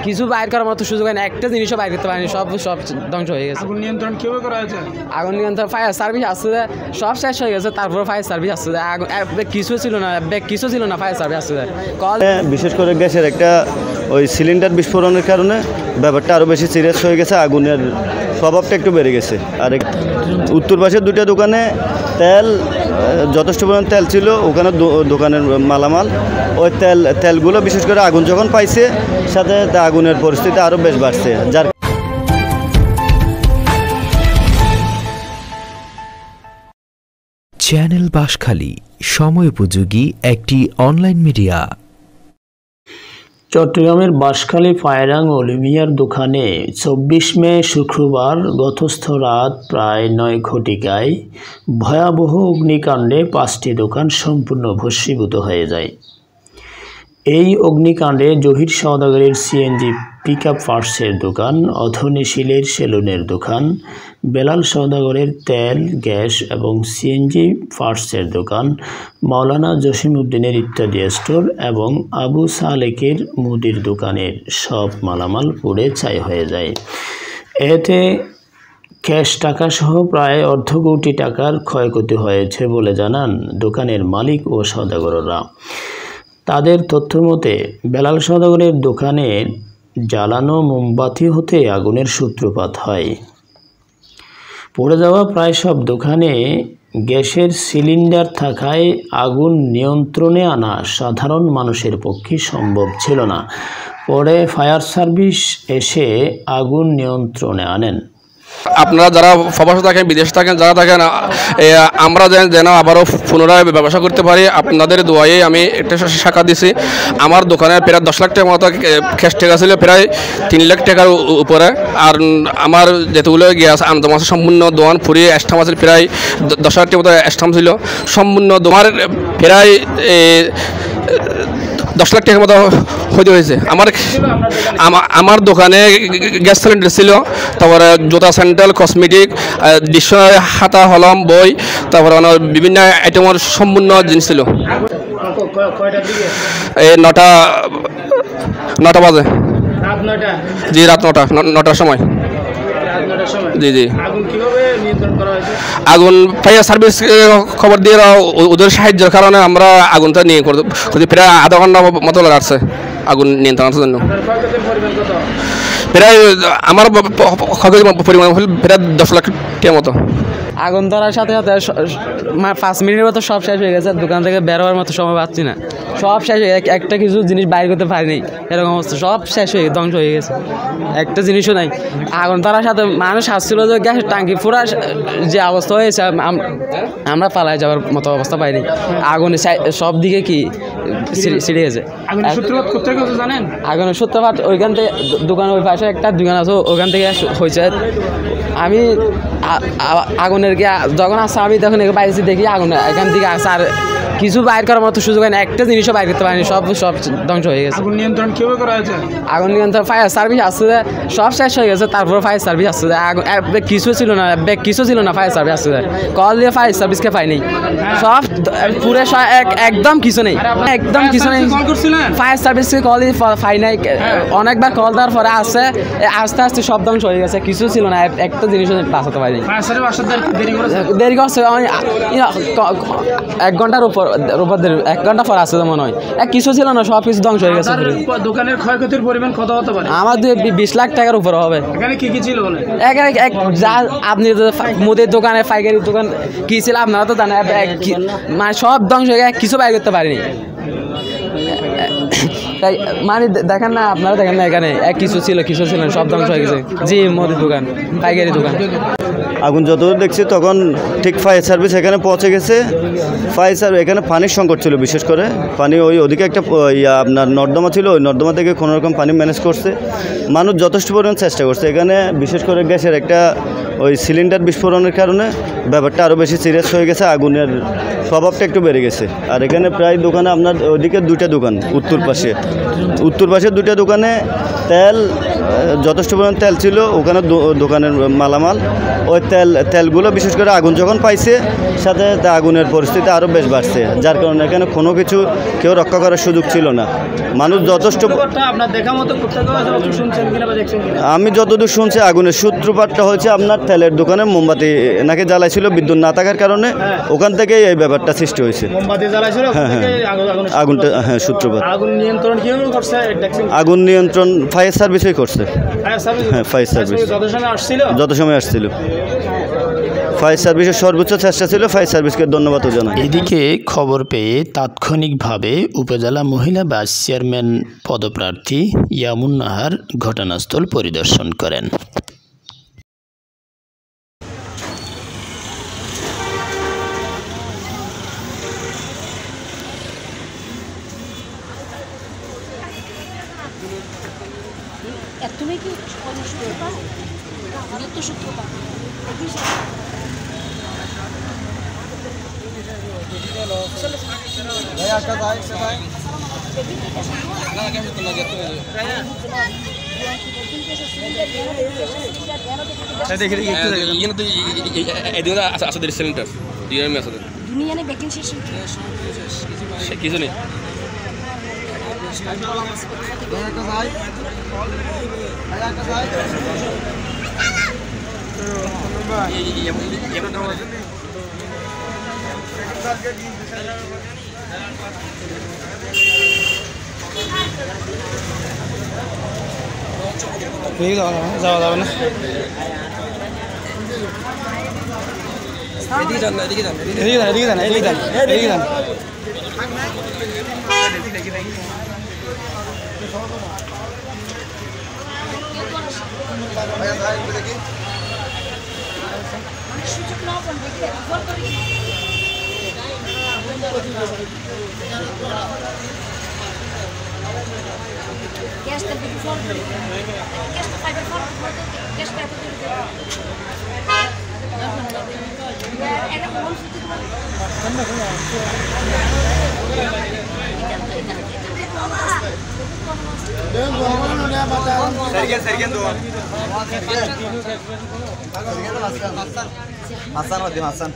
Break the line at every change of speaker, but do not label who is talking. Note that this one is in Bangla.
কিছু বাইর করার মতো সুযোগ হয় না, একটা জিনিসও বাইর করতে পারেনি, সব ধ্বংস হয়ে গেছে।
আগুন নিয়ন্ত্রণ কিভাবে করা হয়েছে?
আগুন নিয়ন্ত্রণ ফায়ার সার্ভিস আসছে, সব শেষ হয়ে গেছে, তারপর ফায়ার সার্ভিস আসছে, কিছু ছিল না, ফায়ার সার্ভিস আসছে কল।
বিশেষ করে গ্যাসের একটা ওই সিলিন্ডার বিস্ফোরণের কারণে ব্যাপারটা আরও বেশি সিরিয়াস হয়ে গেছে, আগুনের প্রভাবটা একটু বেড়ে গেছে। আর উত্তর পাশের দুইটা দোকানে তেল, যথেষ্ট পরিমাণ তেল ছিল ওখানে, দোকানের মালামাল, ওই তেলগুলো বিশেষ করে আগুন যখন পাইছে সাথে আগুনের পরিস্থিতি আরও বেশ বাড়ছে। যার
চ্যানেল বাঁশখালী সময় উপযোগী একটি অনলাইন মিডিয়া।
চট্টগ্রামের বাঁশখালী ফায়ারাং অলিভিয়ার দোকানে 24 মে শুক্রবার গতস্থ রাত প্রায় 9 ঘটিকায় ভয়াবহ অগ্নিকাণ্ডে 5টি দোকান সম্পূর্ণ ভস্মীভূত হয়ে যায়। এই অগ্নিকাণ্ডে জহির সওদাগরের সিএনজি পিকআপ পার্টসের দোকান, অধনী শীলের সেলুনের দোকান, বেলাল সওদাগরের তেল, গ্যাস এবং সিএনজি পার্টসের দোকান, মাওলানা জসিম উদ্দিনের ইত্যাদি স্টোর এবং আবু সালেকের মুদির দোকানের সব মালামাল পুড়ে ছাই হয়ে যায়। এতে ক্যাশ টাকাসহ প্রায় অর্ধ কোটি টাকার ক্ষয়ক্ষতি হয়েছে বলে জানান দোকানের মালিক ও সওদাগররা। তাদের তথ্য মতে বেলাল সওদাগরের দোকানের জ্বালানো মোমবাতি হতে আগুনের সূত্রপাত হয়। পড়ে যাওয়া প্রায় সব দোকানে গ্যাসের সিলিন্ডার থাকায় আগুন নিয়ন্ত্রণে আনা সাধারণ মানুষের পক্ষে সম্ভব ছিল না। পরে ফায়ার সার্ভিস এসে আগুন নিয়ন্ত্রণে আনেন।
আপনারা যারা প্রবাসে থাকেন, বিদেশে থাকেন, যারা থাকেন, আমরা যেন আবারও পুনরায় ব্যবসা করতে পারি, আপনাদের দোয়ায় আমি একটা শাখা দিছি। আমার দোকানে প্রায় 10 লাখ টাকার মতো ক্যাশ টাকা ছিল, প্রায় 3 লাখ টাকার উপরে। আর আমার যেগুলো গ্যাস আমদাম আছে সম্পূর্ণ দোকান ফুরিয়ে স্টাম্প আছে, প্রায় 10 লাখ টাকার মতো স্টাম্প ছিল সম্পূর্ণ দোকান, প্রায় 10 লাখ টাকার মতো ক্ষতি হয়েছে। আমার দোকানে গ্যাস সিলিন্ডার ছিল, তারপরে জুতা, স্যান্ডেল, কসমেটিক, ডিকশনারি, খাতা, কলম, বই, তারপরে বিভিন্ন আইটেমের সম্পূর্ণ জিনিস ছিল। এই 9টা বাজে। জি, রাত 9টার সময়। জি জি। আগুন ফায়ার সার্ভিস খবর দিয়ে ওদের সাহায্যের কারণে আমরা আগুনটা নিয়ে প্রায় আধা ঘন্টা মতো লাগছে আগুন নিয়ন্ত্রণের জন্য। প্রায় আমার পরিমাণ হল প্রায় 10 লাখ টাকার মতো।
আগুন ধরার সাথে সাথে 5 মিনিটের মতো সব শেষ হয়ে গেছে, দোকান থেকে বেরোবার মতো সময় পাচ্ছি না, সব শেষ হয়ে গেছে, একটা কিছু জিনিস বাইর করতে পারিনি, এরকম অবস্থা, সব শেষ হয়ে ধ্বংস হয়ে গেছে, একটা জিনিসও নাই। আগুন ধরার সাথে মানুষ আসছিল যে গ্যাসের ট্যাঙ্কি পুরা যে অবস্থা হয়েছে, আমরা পালাই যাওয়ার মতো অবস্থা পাইনি। আগুনে সব দিকে কি ছিঁড়ে গেছে। আগুনের সূত্রপাত ওইখান থেকে দোকান, ওই পাশে একটা দোকান আছে ওখান থেকে হয়েছে। আমি আগুনের যখন আসছে আমি তখন বাইরে দেখি আগুন এখান থেকে আসছে, আর কিছু বাইর করার মতো সুযোগ হয় না, একটা জিনিসও বাইর করতে পারেনি, সব ধ্বংস হয়ে গেছে।
আগুন নিয়ন্ত্রণ কিভাবে করা হয়েছে?
আগুন নিয়ন্ত্রণ ফায়ার সার্ভিস আসছে, সব শেষ হয়ে গেছে, তারপর ফায়ার সার্ভিস আসছে, কিছু ছিল না, ফায়ার সার্ভিস আসছে, কল দিয়ে ফায়ার সার্ভিসকে পাইনি, সব পুরো একদম কিছু নেই, একদম কিছু নেই। ফায়ার সার্ভিসকে কল দিয়ে পাই নাই, অনেকবার কল দেওয়ার পরে আসছে, আস্তে আস্তে সব ধ্বংস হয়ে গেছে, কিছু ছিল না, একটা জিনিসও বাঁচাতে পারিনি। দেরি করছে 1 ঘন্টার উপর 1 ঘন্টা পর আসছে মনে হয়, কিছু ছিল না, সব কিছু ধ্বংস হয়ে গেছে।
দোকানের ক্ষয়ক্ষতির পরিমাণ কত হতে পারে?
আমার 20 লাখ টাকার উপর হবে।
এখানে কি ছিল?
আপনি মুদির দোকানে, পাইকারি দোকান কি ছিল আপনারা তো জানেন, মানে সব ধ্বংস হয়ে গেছে, কিছু বাইর করতে পারিনি। তাই মানে দেখেন না, আপনারা দেখেন না, এখানে কিছু ছিল সব ধ্বংস হয়ে গেছে। জি, মুদির দোকান, পাইকারি দোকান।
আগুন যতদূর দেখছি তখন ঠিক ফায়ার সার্ভিস এখানে পৌঁছে গেছে। ফায়ার সার্ভিস এখানে পানির সংকট ছিল, বিশেষ করে পানি ওই ওদিকে একটা আপনার নর্দমা ছিল, ওই নর্দমা থেকে কোনোরকম পানি ম্যানেজ করছে, মানুষ যথেষ্ট পরিমাণ চেষ্টা করছে। এখানে বিশেষ করে গ্যাসের একটা ওই সিলিন্ডার বিস্ফোরণের কারণে ব্যাপারটা আরও বেশি সিরিয়াস হয়ে গেছে, আগুনের প্রভাবটা একটু বেড়ে গেছে। আর এখানে প্রায় দোকানে আপনার ওইদিকে 2টা দোকান, উত্তর পাশে 2টা দোকানে তেল, যথেষ্ট পরিমাণ তেল ছিল ওখানে, দোকানের মালামাল। ওই তেলগুলো বিশেষ করে আগুন যখন পাইছে সাথে আগুনের পরিস্থিতি আরও বেশ বাড়ছে, যার কারণে এখানে কোনো কিছু কেউ রক্ষা করার সুযোগ ছিল না। মানুষ যথেষ্ট,
আপনার দেখা মতো শুনছেন কিনা বা দেখছেন কিনা?
আমি যতদূর শুনছি আগুনের সূত্রপাতটা হয়েছে আপনার তেলের দোকানে মোমবাতি নাকি জ্বালাইছিল, বিদ্যুৎ না থাকার কারণে ওখান থেকেই এই ব্যাপারটা সৃষ্টি হয়েছে।
মোমবাতি জ্বালাইছিল,
আগুনটা সূত্রপাত।
আগুন নিয়ন্ত্রণ কিভাবে করছে দেখছেন?
আগুন নিয়ন্ত্রণ ফায়ার সার্ভিসই করছে। হ্যাঁ, ফায়ার সার্ভিস যত সময় আসছিল। ফায়ার সার্ভিসের সর্বোচ্চ চেষ্টা ছিল, ফায়ার সার্ভিসকে ধন্যবাদও জানাই।
এদিকে খবর পেয়ে তাৎক্ষণিকভাবে উপজেলা মহিলা ভাইস চেয়ারম্যান পদপ্রার্থী ইয়ামুন নাহার ঘটনাস্থল পরিদর্শন করেন।
তুমি কি সূত্রপাত মৃত্যু সূত্রপাত দুনিয়ানে ভ্যাকেন্সি
কিছু নেই।
যাওয়া যাবে না।
এদিকে যান না, এদিকে যান,
এদিকে যান, এদিকে যান, এদিকে যান, এদিকে যান।
সুযোগ নাও করবে ফোন করে গ্যাসটা দিকে ফোন করে গ্যাসটা পাইবে ফোন করে গ্যাসটা এটা ফোন
মাসান